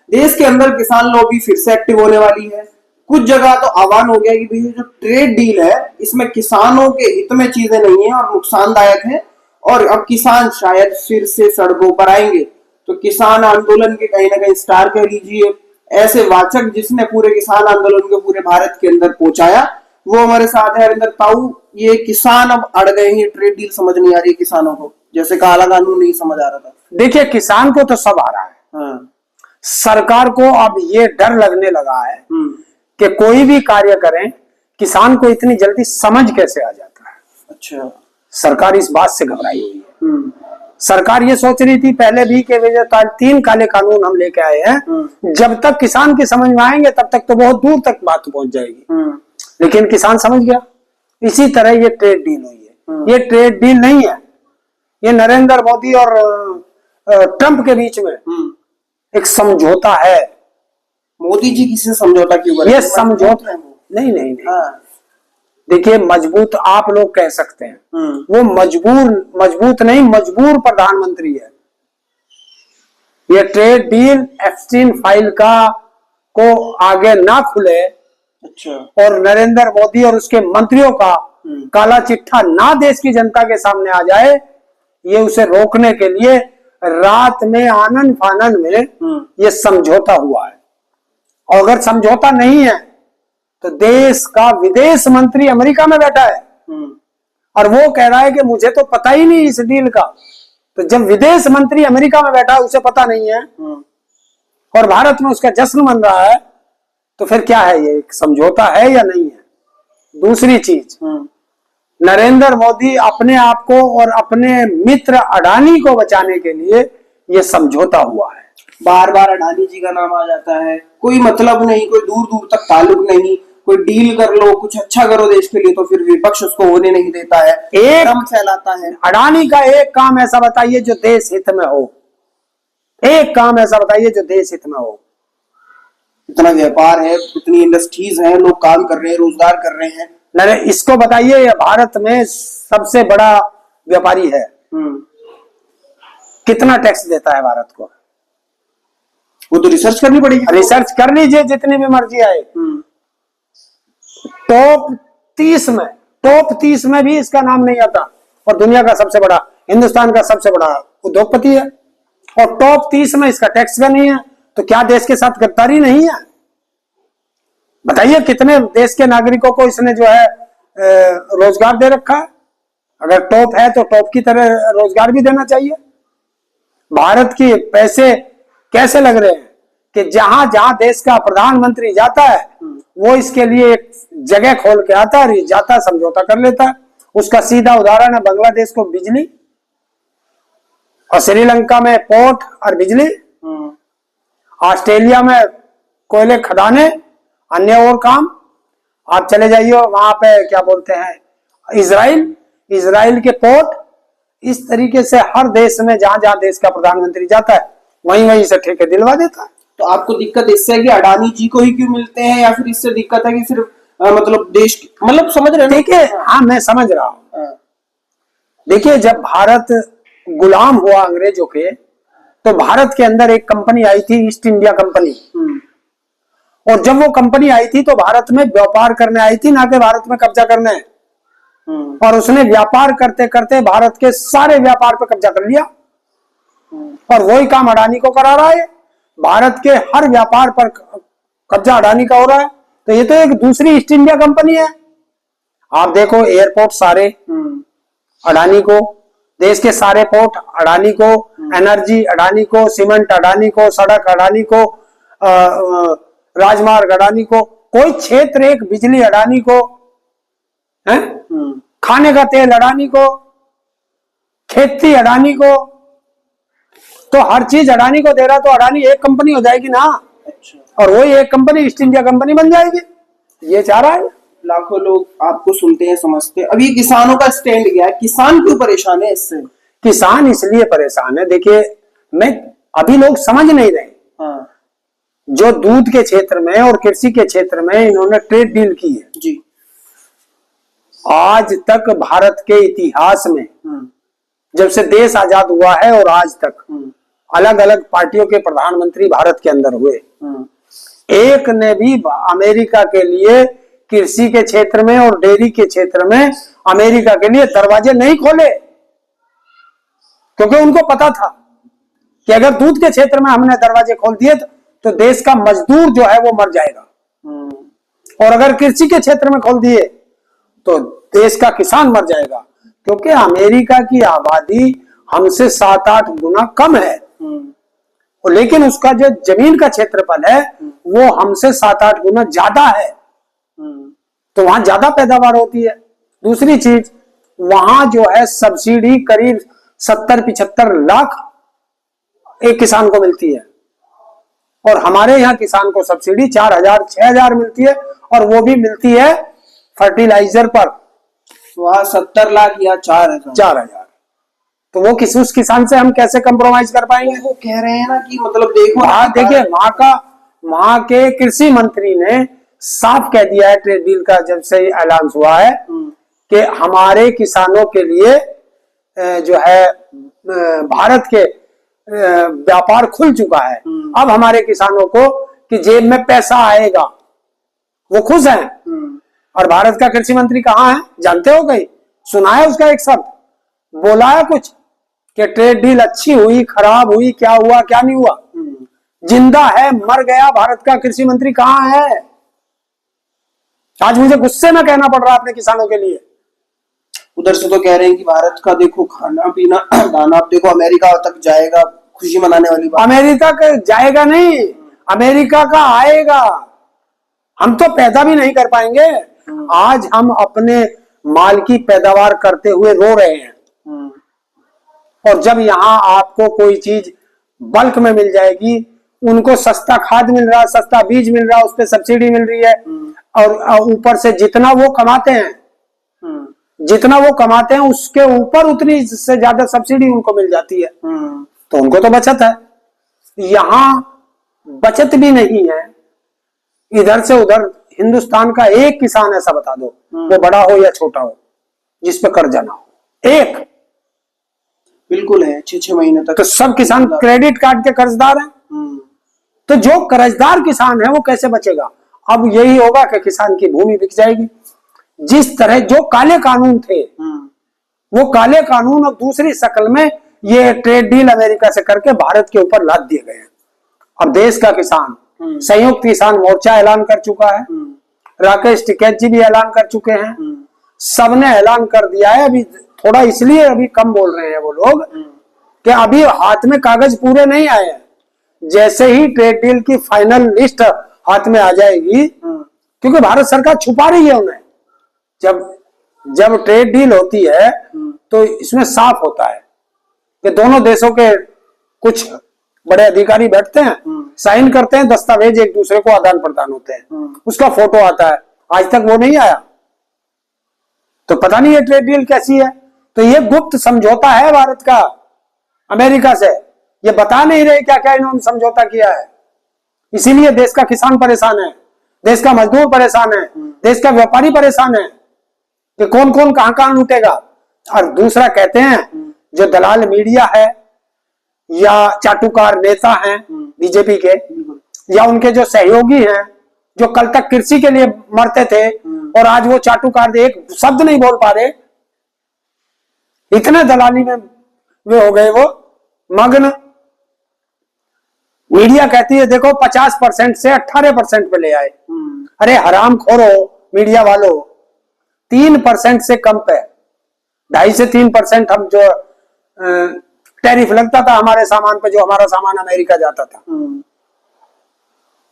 देश के अंदर किसान लॉबी फिर से एक्टिव होने वाली है। कुछ जगह तो आह्वान हो गया कि भैया जो ट्रेड डील है इसमें किसानों के हित में चीजें नहीं है और नुकसानदायक है, और अब किसान शायद फिर से सड़कों पर आएंगे। तो किसान आंदोलन के कहीं ना कहीं स्टार कह लीजिए, ऐसे वाचक जिसने पूरे किसान आंदोलन को पूरे भारत के अंदर पहुंचाया, वो हमारे साथ है हरिंदर ताऊ। ये किसान अब अड़ गए हैं, ट्रेड डील समझ नहीं आ रही है किसानों को, जैसे काला कानून नहीं समझ आ रहा था। देखिए, किसान को तो सब आ रहा है। हाँ। सरकार को अब ये डर लगने लगा है कि कोई भी कार्य करें, किसान को इतनी जल्दी समझ कैसे आ जाता है। अच्छा। सरकार इस बात से घबराई हुई है। सरकार ये सोच रही थी पहले भी कि 3 काले कानून हम लेके आए हैं, जब तक किसान की समझ में आएंगे तब तक तो बहुत दूर तक बात पहुंच जाएगी। लेकिन किसान समझ गया। इसी तरह ये ट्रेड डील हुई है। ये ट्रेड डील नहीं है, ये नरेंद्र मोदी और ट्रंप के बीच में एक समझौता है। मोदी जी किसी से समझौता क्यों कर रहे हैं? ये समझौता नहीं नहीं नहीं। हाँ। देखिए, मजबूत आप लोग कह सकते हैं, वो मजबूत नहीं, मजबूर प्रधानमंत्री है। ये ट्रेड डील एप्स्टीन फाइल का को आगे ना खुले, अच्छा, और नरेंद्र मोदी और उसके मंत्रियों का काला चिट्ठा ना देश की जनता के सामने आ जाए, ये उसे रोकने के लिए रात में आनन फानन में ये समझौता हुआ है। और अगर समझौता नहीं है तो देश का विदेश मंत्री अमेरिका में बैठा है और वो कह रहा है कि मुझे तो पता ही नहीं इस डील का। तो जब विदेश मंत्री अमेरिका में बैठा है, उसे पता नहीं है और भारत में उसका जश्न मन रहा है, तो फिर क्या है, ये एक समझौता है या नहीं है? दूसरी चीज, नरेंद्र मोदी अपने आप को और अपने मित्र अडानी को बचाने के लिए ये समझौता हुआ है। बार बार अडानी जी का नाम आ जाता है, कोई मतलब नहीं, कोई दूर दूर तक ताल्लुक नहीं। कोई डील कर लो, कुछ अच्छा करो देश के लिए, तो फिर विपक्ष उसको होने नहीं देता है, एक फैलाता है। अडानी का एक काम ऐसा बताइए जो देश हित में हो, एक काम ऐसा बताइए जो देश हित में हो। इतना व्यापार है, इतनी इंडस्ट्रीज हैं, लोग काम कर रहे हैं, रोजगार कर रहे हैं। नहीं, इसको बताइए, भारत में सबसे बड़ा व्यापारी है, कितना टैक्स देता है भारत को? वो तो रिसर्च करनी पड़ेगी। रिसर्च कर लीजिए जितनी भी मर्जी आए। टॉप 30 में भी इसका नाम नहीं आता, और दुनिया का सबसे बड़ा, हिंदुस्तान का सबसे बड़ा उद्योगपति है, और टॉप 30 में इसका टैक्स का नहीं है। तो क्या देश के साथ गद्दारी नहीं है? बताइए, कितने देश के नागरिकों को इसने जो है रोजगार दे रखा है। अगर टॉप है तो टॉप की तरह रोजगार भी देना चाहिए। भारत के पैसे कैसे लग रहे हैं कि जहां जहां देश का प्रधानमंत्री जाता है, वो इसके लिए एक जगह खोल के आता है, जाता समझौता कर लेता है। उसका सीधा उदाहरण है बांग्लादेश को बिजली, और श्रीलंका में पोर्ट और बिजली, ऑस्ट्रेलिया में कोयले खदाने, अन्य और काम। आप चले जाइए वहां पे, क्या बोलते हैं, इजराइल के पोर्ट। इस तरीके से हर देश में जहां जहां देश का प्रधानमंत्री जाता है, वहीं वहीं से ठेके दिलवा देता है। तो आपको दिक्कत इससे है कि अडानी जी को ही क्यों मिलते हैं, या फिर इससे दिक्कत है कि सिर्फ मतलब देश, मतलब समझ रहे हैं? देखिए, हाँ, मैं समझ रहा हूं। देखिए, जब भारत गुलाम हुआ अंग्रेजों के, तो भारत के अंदर एक कंपनी आई थी, ईस्ट इंडिया कंपनी। और जब वो कंपनी आई थी तो भारत में व्यापार करने आई थी, ना कि भारत में कब्जा करने। और उसने व्यापार करते करते भारत के सारे व्यापार पे कब्जा कर लिया, और वही काम अडानी को करा रहा है। भारत के हर व्यापार पर कब्जा अडानी का हो रहा है। तो ये तो एक दूसरी ईस्ट इंडिया कंपनी है। आप देखो, एयरपोर्ट सारे अडानी को, देश के सारे पोर्ट अडानी को, एनर्जी अडानी को, सीमेंट अडानी को, सड़क अडानी को, राजमार्ग अडानी को, कोई क्षेत्र एक बिजली अडानी को है, खाने का तेल अडानी को, खेती अडानी को। तो हर चीज अडानी को दे रहा, तो अडानी एक कंपनी हो जाएगी ना। अच्छा। और वही एक कंपनी ईस्ट इंडिया कंपनी बन जाएगी। ये चाह रहा है। लाखों लोग आपको सुनते हैं, समझते हैं। अभी किसानों का स्टैंड क्या है? किसान क्यों परेशान है इससे? किसान इसलिए परेशान है, देखिए, अभी लोग समझ नहीं रहे। हाँ। जो दूध के क्षेत्र में और कृषि के क्षेत्र में इन्होंने ट्रेड डील की है जी, आज तक भारत के इतिहास में, जब से देश आजाद हुआ है और आज तक, अलग अलग पार्टियों के प्रधानमंत्री भारत के अंदर हुए, एक ने भी अमेरिका के लिए कृषि के क्षेत्र में और डेयरी के क्षेत्र में अमेरिका के लिए दरवाजे नहीं खोले, क्योंकि उनको पता था कि अगर दूध के क्षेत्र में हमने दरवाजे खोल दिए तो देश का मजदूर जो है वो मर जाएगा, और अगर कृषि के क्षेत्र में खोल दिए तो देश का किसान मर जाएगा, क्योंकि अमेरिका की आबादी हमसे 7-8 गुना कम है, और लेकिन उसका जो जमीन का क्षेत्रफल है वो हमसे 7-8 गुना ज्यादा है, तो वहां ज्यादा पैदावार होती है। दूसरी चीज, वहां जो है सब्सिडी करीब 70-75 लाख एक किसान को मिलती है, और हमारे यहाँ किसान को सब्सिडी 4,000-6,000 मिलती है, और वो भी मिलती है फर्टिलाइजर पर। वहां 70 लाख या 4,000। तो वो उस किसान से हम कैसे कंप्रोमाइज कर पाएंगे? वो कह रहे हैं ना कि मतलब देखो, देखिए वहां के कृषि मंत्री ने साफ कह दिया है ट्रेड डील का जब से ऐलान हुआ है कि हमारे किसानों के लिए जो है भारत के व्यापार खुल चुका है। अब हमारे किसानों को कि जेब में पैसा आएगा, वो खुश हैं। और भारत का कृषि मंत्री कहाँ है जानते हो? कहीं सुना है उसका एक शब्द? बोला है कुछ कि ट्रेड डील अच्छी हुई, खराब हुई, क्या हुआ क्या नहीं हुआ? जिंदा है, मर गया भारत का कृषि मंत्री कहाँ है? आज मुझे गुस्से में कहना पड़ रहा है अपने किसानों के लिए। उधर से तो कह रहे हैं कि भारत का देखो खाना पीना दाना, अब देखो अमेरिका तक जाएगा, खुशी मनाने वाली बात। अमेरिका का जाएगा नहीं, अमेरिका का आएगा। हम तो पैदा भी नहीं कर पाएंगे। आज हम अपने माल की पैदावार करते हुए रो रहे हैं, और जब यहाँ आपको कोई चीज बल्क में मिल जाएगी, उनको सस्ता खाद मिल रहा है, सस्ता बीज मिल रहा है, उस पर सब्सिडी मिल रही है, और ऊपर से जितना वो कमाते हैं उसके ऊपर उतनी से ज्यादा सब्सिडी उनको मिल जाती है, तो उनको तो बचत है। यहाँ बचत भी नहीं है। इधर से उधर हिंदुस्तान का एक किसान ऐसा बता दो, वो बड़ा हो या छोटा हो, जिस पे कर्जा ना हो। एक बिल्कुल है, 6-6 महीने तक। तो सब किसान क्रेडिट कार्ड के कर्जदार हैं। तो जो कर्जदार किसान है वो कैसे बचेगा? अब यही होगा कि किसान की भूमि बिक जाएगी। जिस तरह जो काले कानून थे, वो काले कानून अब दूसरी शक्ल में ये ट्रेड डील अमेरिका से करके भारत के ऊपर लाद दिए गए हैं। अब देश का किसान, संयुक्त किसान मोर्चा ऐलान कर चुका है, राकेश टिकैत जी भी ऐलान कर चुके हैं, सबने ऐलान कर दिया है। अभी थोड़ा इसलिए अभी कम बोल रहे हैं वो लोग कि अभी हाथ में कागज पूरे नहीं आए हैं। जैसे ही ट्रेड डील की फाइनल लिस्ट हाथ में आ जाएगी, क्योंकि भारत सरकार छुपा रही है उन्हें। जब ट्रेड डील होती है तो इसमें साफ होता है कि दोनों देशों के कुछ बड़े अधिकारी बैठते हैं, साइन करते हैं, दस्तावेज एक दूसरे को आदान प्रदान होते हैं, उसका फोटो आता है। आज तक वो नहीं आया, तो पता नहीं है ट्रेड डील कैसी है। तो ये गुप्त समझौता है भारत का अमेरिका से। ये बता नहीं रहे क्या क्या इन्होंने समझौता किया है। इसीलिए देश का किसान परेशान है, देश का मजदूर परेशान है, देश का व्यापारी परेशान है कि कौन कौन कहां कहां लूटेगा। और दूसरा कहते हैं जो दलाल मीडिया है या चाटुकार नेता हैं बीजेपी के, या उनके जो सहयोगी हैं, जो कल तक कृषि के लिए मरते थे और आज वो चाटुकार एक शब्द नहीं बोल पा रहे, इतने दलाली में वे हो गए वो मग्न। मीडिया कहती है देखो 50% से 18% पे ले आए। अरे हराम खोरो मीडिया वालों, 3% से कम पे, 2.5 से 3% हम जो टैरिफ लगता था हमारे सामान पे, जो हमारा सामान अमेरिका जाता था,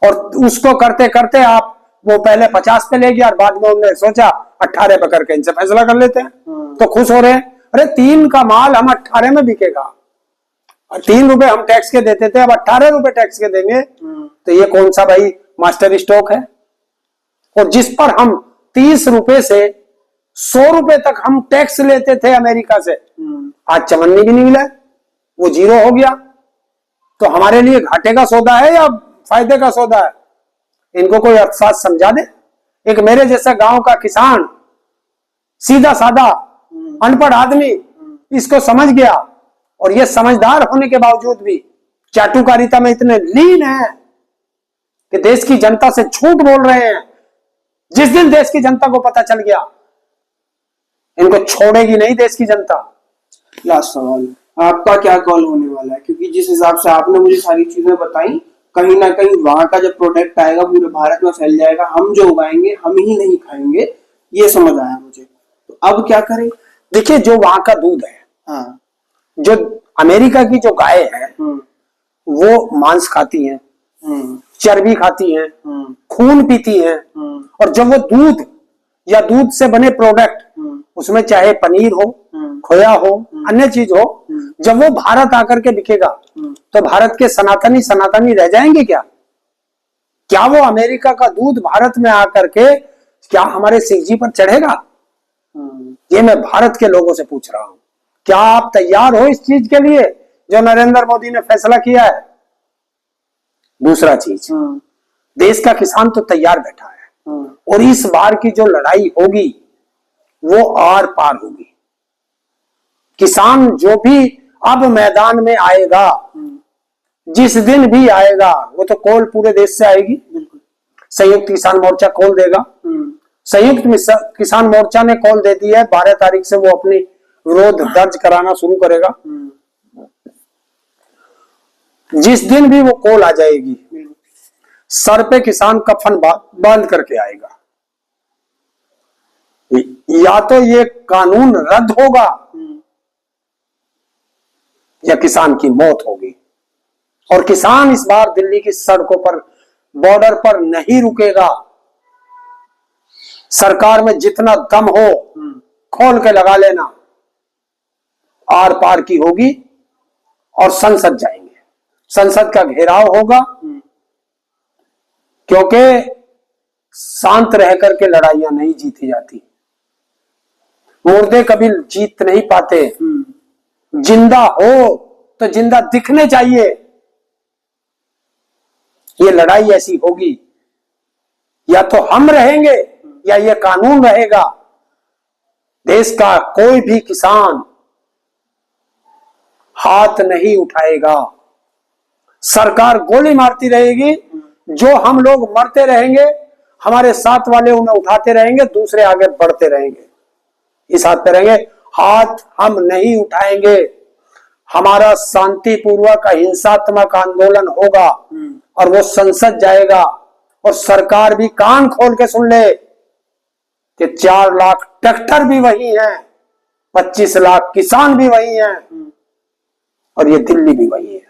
और उसको करते करते आप वो पहले 50 पे ले गया और बाद में उन्होंने सोचा 18 पे करके इनसे फैसला कर लेते हैं, तो खुश हो रहे हैं। अरे 3 का माल हम 18 में बिकेगा, 3 रुपए हम टैक्स के देते थे, अब 18 रुपए टैक्स के देंगे, तो ये कौन सा भाई मास्टर स्टॉक है? और जिस पर हम 30 रुपए से 100 रुपए तक हम टैक्स लेते थे अमेरिका से, आज चवन्नी भी नहीं मिला, वो 0 हो गया। तो हमारे लिए घाटे का सौदा है या फायदे का सौदा है? इनको कोई अर्थशास्त्र समझा दे। एक मेरे जैसा गांव का किसान, सीधा साधा अनपढ़ आदमी इसको समझ गया, और ये समझदार होने के बावजूद भी चाटुकारिता में इतने लीन है कि देश की जनता से झूठ बोल रहे हैं। जिस दिन देश की जनता को पता चल गया, इनको छोड़ेगी नहीं देश की जनता। लास्ट सवाल, आपका क्या कॉल होने वाला है? क्योंकि जिस हिसाब से आपने मुझे सारी चीजें बताई, कहीं ना कहीं वहां का जब प्रोडक्ट आएगा पूरे भारत में फैल जाएगा, हम जो उगाएंगे हम ही नहीं खाएंगे, ये समझ आया मुझे। तो अब क्या करें? देखिए, जो वहां का दूध है, हाँ, जो अमेरिका की जो गाय है वो मांस खाती है, चर्बी खाती है, खून पीती है, और जब वो दूध या दूध से बने प्रोडक्ट, उसमें चाहे पनीर हो, खोया हो, अन्य चीज हो, जब वो भारत आकर के बिकेगा तो भारत के सनातनी सनातनी रह जाएंगे क्या? क्या वो अमेरिका का दूध भारत में आकर के क्या हमारे सिख जी पर चढ़ेगा? ये मैं भारत के लोगों से पूछ रहा हूं, क्या आप तैयार हो इस चीज के लिए जो नरेंद्र मोदी ने फैसला किया है? दूसरा चीज, देश का किसान तो तैयार बैठा है, और इस बार की जो लड़ाई होगी वो आर पार होगी। किसान जो भी अब मैदान में आएगा, जिस दिन भी आएगा, वो तो कॉल पूरे देश से आएगी। संयुक्त किसान मोर्चा कॉल देगा। संयुक्त किसान मोर्चा ने कॉल दे दी है, 12 तारीख से वो अपनी विरोध दर्ज कराना शुरू करेगा। जिस दिन भी वो कॉल आ जाएगी, सर पे किसान कफन बांध करके आएगा। या तो ये कानून रद्द होगा या किसान की मौत होगी। और किसान इस बार दिल्ली की सड़कों पर, बॉर्डर पर नहीं रुकेगा। सरकार में जितना दम हो खोल के लगा लेना, आर पार की होगी और संसद जाएंगे। संसद का घेराव होगा, क्योंकि शांत रह करके लड़ाइयां नहीं जीती जाती। मुर्दे कभी जीत नहीं पाते। जिंदा हो तो जिंदा दिखने चाहिए। ये लड़ाई ऐसी होगी, या तो हम रहेंगे या ये कानून रहेगा। देश का कोई भी किसान हाथ नहीं उठाएगा। सरकार गोली मारती रहेगी, जो हम लोग मरते रहेंगे, हमारे साथ वाले उन्हें उठाते रहेंगे, दूसरे आगे बढ़ते रहेंगे, इस हाथ पे रहेंगे। हाथ हम नहीं उठाएंगे। हमारा शांतिपूर्वक अहिंसात्मक आंदोलन होगा और वो संसद जाएगा। और सरकार भी कान खोल के सुन ले कि 4 लाख ट्रैक्टर भी वही हैं, 25 लाख किसान भी वही हैं, और ये दिल्ली भी वही है।